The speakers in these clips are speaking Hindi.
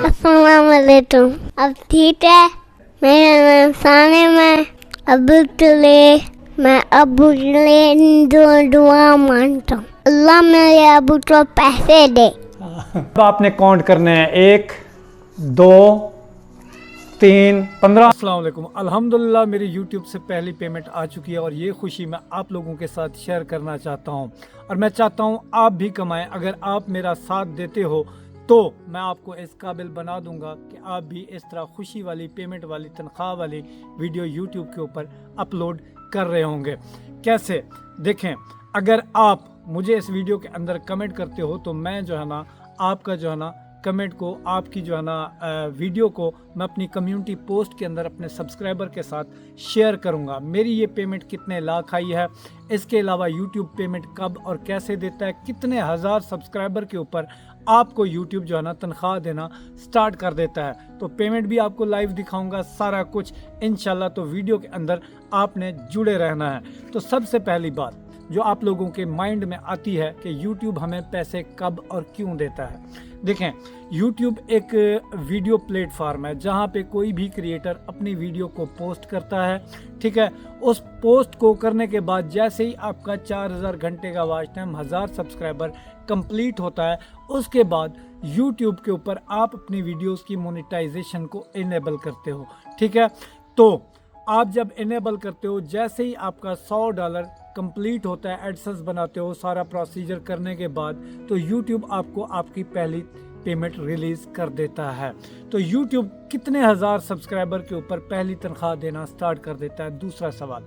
अस्सलाम वालेकुम। अब ठीक है, मेरा नाम सानिम है। मैं अबू ले दुआ मांगता हूँ, अल्लाह मेरे अबू को पैसे दे। अब आपने काउंट करने हैं 1 2 3 15। अस्सलाम वालेकुम। अल्हम्दुलिल्लाह मेरी YouTube से पहली पेमेंट आ चुकी है और ये खुशी मैं आप लोगों के साथ शेयर करना चाहता हूँ और मैं चाहता हूँ आप भी कमाएं। अगर आप मेरा साथ देते हो तो मैं आपको इस काबिल बना दूंगा कि आप भी इस तरह खुशी वाली पेमेंट वाली तनख्वाह वाली वीडियो YouTube के ऊपर अपलोड कर रहे होंगे। कैसे देखें, अगर आप मुझे इस वीडियो के अंदर कमेंट करते हो तो मैं जो है ना आपका जो है ना कमेंट को, आपकी जो है ना वीडियो को मैं अपनी कम्युनिटी पोस्ट के अंदर अपने सब्सक्राइबर के साथ शेयर करूंगा। मेरी ये पेमेंट कितने लाख आई है, इसके अलावा YouTube पेमेंट कब और कैसे देता है, कितने हज़ार सब्सक्राइबर के ऊपर आपको YouTube जो है ना तनख्वाह देना स्टार्ट कर देता है, तो पेमेंट भी आपको लाइव दिखाऊंगा, सारा कुछ इंशाल्लाह। तो वीडियो के अंदर आपने जुड़े रहना है। तो सबसे पहली बात जो आप लोगों के माइंड में आती है कि YouTube हमें पैसे कब और क्यों देता है। देखें, YouTube एक वीडियो प्लेटफार्म है जहां पे कोई भी क्रिएटर अपनी वीडियो को पोस्ट करता है, ठीक है। उस पोस्ट को करने के बाद जैसे ही आपका 4000 घंटे का वॉच टाइम, 1000 सब्सक्राइबर कंप्लीट होता है, उसके बाद YouTube के ऊपर आप अपनी वीडियोस की मोनेटाइजेशन को इनेबल करते हो, ठीक है। तो आप जब इनेबल करते हो, जैसे ही आपका $100 कंप्लीट होता है, एडसेंस बनाते हो, सारा प्रोसीजर करने के बाद तो YouTube आपको आपकी पहली पेमेंट रिलीज कर देता है। तो YouTube कितने हज़ार सब्सक्राइबर के ऊपर पहली तनख्वाह देना स्टार्ट कर देता है। दूसरा सवाल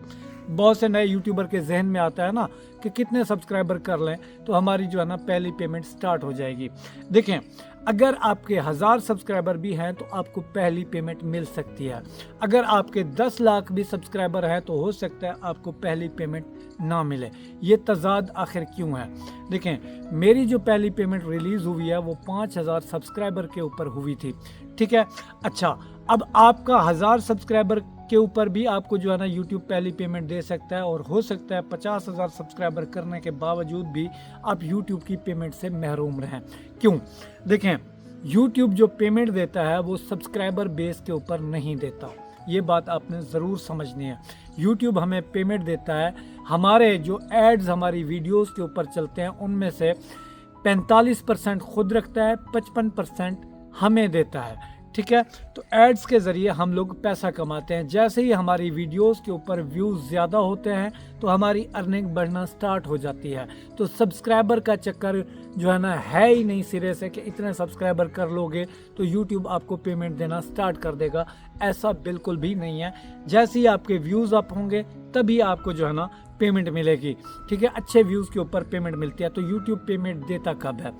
बहुत से नए यूट्यूबर के जहन में आता है ना कि कितने सब्सक्राइबर कर लें तो हमारी जो है ना पहली पेमेंट स्टार्ट हो जाएगी। देखें, अगर आपके 1000 सब्सक्राइबर भी हैं तो आपको पहली पेमेंट मिल सकती है। अगर आपके 10 लाख भी सब्सक्राइबर हैं तो हो सकता है आपको पहली पेमेंट ना मिले। ये तजाद आखिर क्यों है? देखें, मेरी जो पहली पेमेंट रिलीज़ हुई है वो 5000 सब्सक्राइबर के ऊपर हुई थी, ठीक है। अच्छा, अब आपका 1000 सब्सक्राइबर के ऊपर भी आपको जो है ना YouTube पहली पेमेंट दे सकता है और हो सकता है 50,000 सब्सक्राइबर करने के बावजूद भी आप YouTube की पेमेंट से महरूम रहें। क्यों? देखें, YouTube जो पेमेंट देता है वो सब्सक्राइबर बेस के ऊपर नहीं देता, ये बात आपने ज़रूर समझनी है। YouTube हमें पेमेंट देता है, हमारे जो एड्स हमारी वीडियोस के ऊपर चलते हैं उनमें से 45% खुद रखता है, 55% हमें देता है, ठीक है। तो एड्स के ज़रिए हम लोग पैसा कमाते हैं। जैसे ही हमारी वीडियोस के ऊपर व्यूज़ ज़्यादा होते हैं तो हमारी अर्निंग बढ़ना स्टार्ट हो जाती है। तो सब्सक्राइबर का चक्कर जो है ना है ही नहीं सिरे से कि इतने सब्सक्राइबर कर लोगे तो YouTube आपको पेमेंट देना स्टार्ट कर देगा, ऐसा बिल्कुल भी नहीं है। जैसे ही आपके व्यूज़ अप होंगे तभी आपको जो है ना पेमेंट मिलेगी, ठीक है। अच्छे व्यूज़ के ऊपर पेमेंट मिलती है। तो YouTube पेमेंट देता कब है?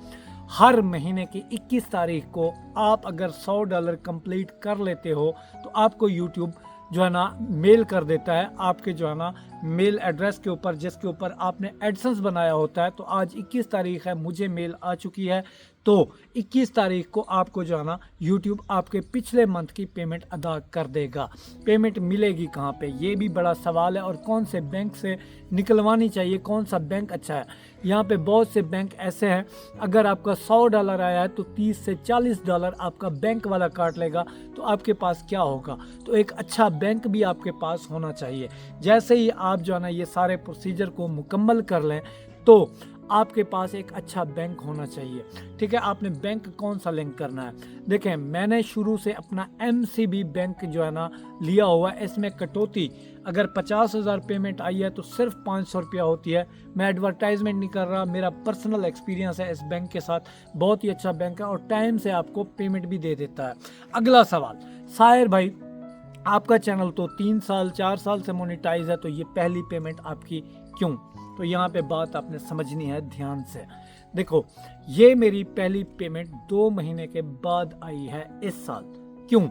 हर महीने की 21 तारीख को आप अगर $100 कंप्लीट कर लेते हो तो आपको YouTube जो है ना मेल कर देता है आपके जो है ना मेल एड्रेस के ऊपर, जिसके ऊपर आपने एडसेंस बनाया होता है। तो आज 21 तारीख है, मुझे मेल आ चुकी है। तो 21 तारीख को आपको जो है ना YouTube आपके पिछले मंथ की पेमेंट अदा कर देगा। पेमेंट मिलेगी कहाँ पे, ये भी बड़ा सवाल है, और कौन से बैंक से निकलवानी चाहिए, कौन सा बैंक अच्छा है। यहाँ पे बहुत से बैंक ऐसे हैं, अगर आपका $100 आया है तो $30 से $40 आपका बैंक वाला काट लेगा, तो आपके पास क्या होगा। तो एक अच्छा बैंक भी आपके पास होना चाहिए। जैसे ही आप जो है ना ये सारे प्रोसीजर को मुकम्मल कर लें तो आपके पास एक अच्छा बैंक होना चाहिए, ठीक है। आपने बैंक कौन सा लिंक करना है? देखें, मैंने शुरू से अपना MCB बैंक जो है ना लिया हुआ है। इसमें कटौती अगर 50,000 पेमेंट आई है तो सिर्फ 500 रुपया होती है। मैं एडवर्टाइजमेंट नहीं कर रहा, मेरा पर्सनल एक्सपीरियंस है इस बैंक के साथ। बहुत ही अच्छा बैंक है और टाइम से आपको पेमेंट भी दे देता है। अगला सवाल, साहिर भाई आपका चैनल तो 3 साल 4 साल से मोनेटाइज है, तो ये पहली पेमेंट आपकी क्यों? तो यहाँ पे बात आपने समझनी है ध्यान से। देखो, ये मेरी पहली पेमेंट 2 महीने के बाद आई है इस साल। क्यों?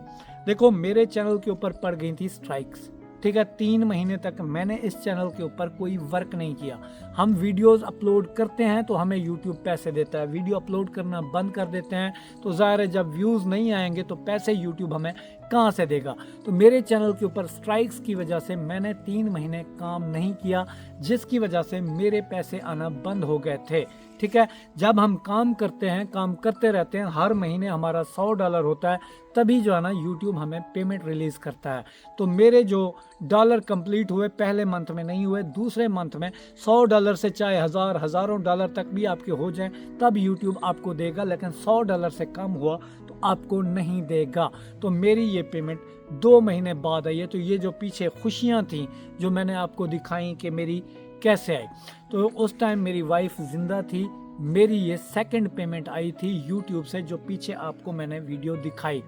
देखो, मेरे चैनल के ऊपर पड़ गई थी स्ट्राइक्स, ठीक है। 3 महीने तक मैंने इस चैनल के ऊपर कोई वर्क नहीं किया। हम वीडियोस अपलोड करते हैं तो हमें यूट्यूब पैसे देता है, वीडियो अपलोड करना बंद कर देते हैं तो ज़ाहिर है जब व्यूज़ नहीं आएंगे तो पैसे यूट्यूब हमें कहाँ से देगा। तो मेरे चैनल के ऊपर स्ट्राइक्स की वजह से मैंने 3 महीने काम नहीं किया, जिसकी वजह से मेरे पैसे आना बंद हो गए थे, ठीक है। जब हम काम करते हैं, काम करते रहते हैं, हर महीने हमारा $100 होता है, तभी जो है ना यूट्यूब हमें पेमेंट रिलीज़ करता है। तो मेरे जो डॉलर कंप्लीट हुए पहले मंथ में नहीं हुए, दूसरे मंथ में $100 से चाहे हज़ारों डॉलर तक भी आपके हो जाएं तब यूट्यूब आपको देगा, लेकिन $100 से कम हुआ तो आपको नहीं देगा। तो मेरी ये पेमेंट 2 महीने बाद आई है। तो ये जो पीछे खुशियाँ थी जो मैंने आपको दिखाई कि मेरी कैसे आई, तो उस टाइम मेरी वाइफ ज़िंदा थी। मेरी ये सेकंड पेमेंट आई थी यूट्यूब से, जो पीछे आपको मैंने वीडियो दिखाई।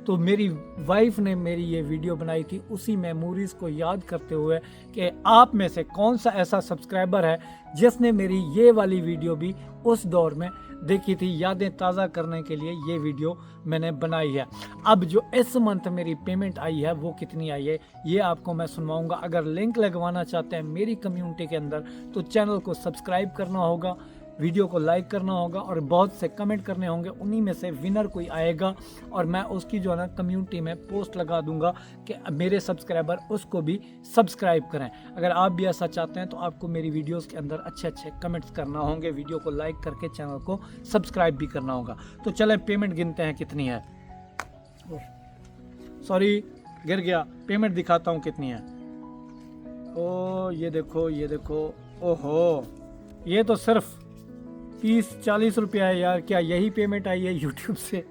तो मेरी वाइफ ने मेरी ये वीडियो बनाई थी उसी मेमोरीज़ को याद करते हुए कि आप में से कौन सा ऐसा सब्सक्राइबर है जिसने मेरी ये वाली वीडियो भी उस दौर में देखी थी। यादें ताज़ा करने के लिए ये वीडियो मैंने बनाई है। अब जो इस मंथ मेरी पेमेंट आई है वो कितनी आई है ये आपको मैं सुनवाऊंगा। अगर लिंक लगवाना चाहते हैं मेरी कम्युनिटी के अंदर तो चैनल को सब्सक्राइब करना होगा, वीडियो को लाइक करना होगा और बहुत से कमेंट करने होंगे। उन्हीं में से विनर कोई आएगा और मैं उसकी जो है ना कम्युनिटी में पोस्ट लगा दूंगा कि मेरे सब्सक्राइबर उसको भी सब्सक्राइब करें। अगर आप भी ऐसा चाहते हैं तो आपको मेरी वीडियोस के अंदर अच्छे अच्छे कमेंट्स करना होंगे, वीडियो को लाइक करके चैनल को सब्सक्राइब भी करना होगा। तो चलें पेमेंट गिनते हैं कितनी है। सॉरी गिर गया, पेमेंट दिखाता हूँ कितनी है। ओ ये देखो, ओहो ये तो सिर्फ 30-40 रुपया है यार। क्या यही पेमेंट आई है यूट्यूब से?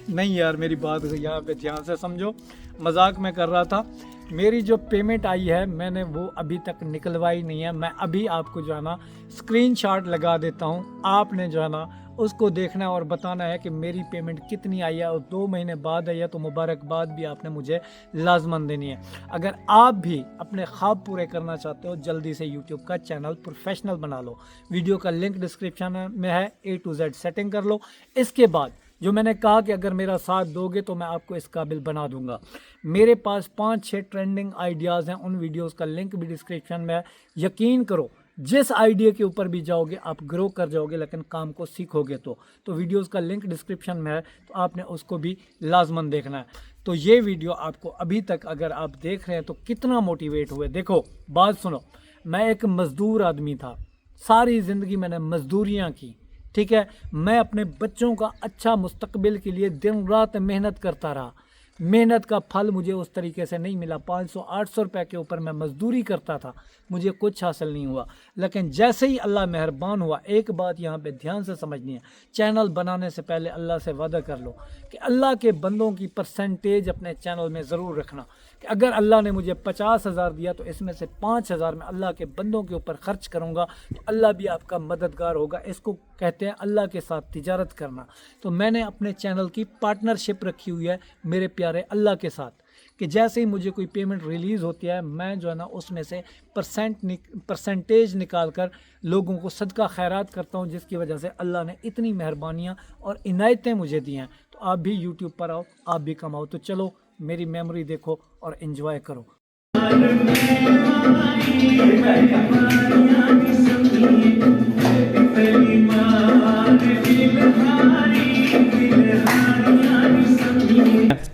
नहीं यार, मेरी बात यहाँ पे ध्यान से समझो, मजाक में कर रहा था। मेरी जो पेमेंट आई है मैंने वो अभी तक निकलवाई नहीं है। मैं अभी आपको जो है ना स्क्रीनशॉट लगा देता हूँ, आपने जो है ना उसको देखना है और बताना है कि मेरी पेमेंट कितनी आई है। और 2 महीने बाद आई है तो मुबारकबाद भी आपने मुझे लाजमन देनी है। अगर आप भी अपने ख्वाब पूरे करना चाहते हो जल्दी से यूट्यूब का चैनल प्रोफेशनल बना लो। वीडियो का लिंक डिस्क्रिप्शन में है, A to Z सेटिंग कर लो। इसके बाद जो मैंने कहा कि अगर मेरा साथ दोगे तो मैं आपको इस काबिल बना दूंगा। मेरे पास 5-6 ट्रेंडिंग आइडियाज़ हैं, उन वीडियोस का लिंक भी डिस्क्रिप्शन में है। यकीन करो जिस आइडिया के ऊपर भी जाओगे आप ग्रो कर जाओगे, लेकिन काम को सीखोगे तो वीडियोस का लिंक डिस्क्रिप्शन में है, तो आपने उसको भी लाजमन देखना है। तो ये वीडियो आपको अभी तक अगर आप देख रहे हैं तो कितना मोटिवेट हुए। देखो बात सुनो, मैं एक मज़दूर आदमी था, सारी ज़िंदगी मैंने मज़दूरियाँ की, ठीक है। मैं अपने बच्चों का अच्छा मुस्तकबिल के लिए दिन रात मेहनत करता रहा। मेहनत का फल मुझे उस तरीके से नहीं मिला। 500-800 रुपये के ऊपर मैं मज़दूरी करता था, मुझे कुछ हासिल नहीं हुआ। लेकिन जैसे ही अल्लाह मेहरबान हुआ, एक बात यहाँ पे ध्यान से समझनी है, चैनल बनाने से पहले अल्लाह से वादा कर लो कि अल्लाह के बंदों की परसेंटेज अपने चैनल में ज़रूर रखना कि अगर अल्लाह ने मुझे 50,000 दिया तो इसमें से 5,000 मैं अल्लाह के बंदों के ऊपर ख़र्च करूँगा, तो अल्लाह भी आपका मददगार होगा। इसको कहते हैं अल्लाह के साथ तिजारत करना। तो मैंने अपने चैनल की पार्टनरशिप रखी हुई है मेरे प्यारे अल्लाह के साथ कि जैसे ही मुझे कोई पेमेंट रिलीज़ होती है मैं जो है ना उसमें से परसेंटेज निकाल कर लोगों को सदका खैरात करता हूँ, जिसकी वजह से अल्लाह ने इतनी मेहरबानियाँ और इनायतें मुझे दी हैं। तो आप भी यूट्यूब पर आओ, आप भी कमाओ। तो चलो मेरी मेमोरी देखो और एंजॉय करो।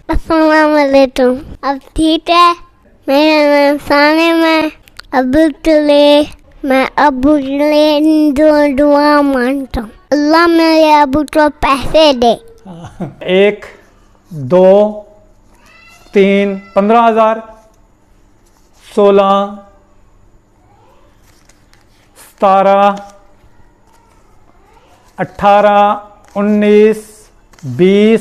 अस्सलाम वालेकुम। अब ठीक है, मेरा नाम सानिम है। मैं अबू ले दुआ मांगता हूँ, अल्लाह मेरे अबू को पैसे दे। 1 2 3 15,000 16 17 18 19 20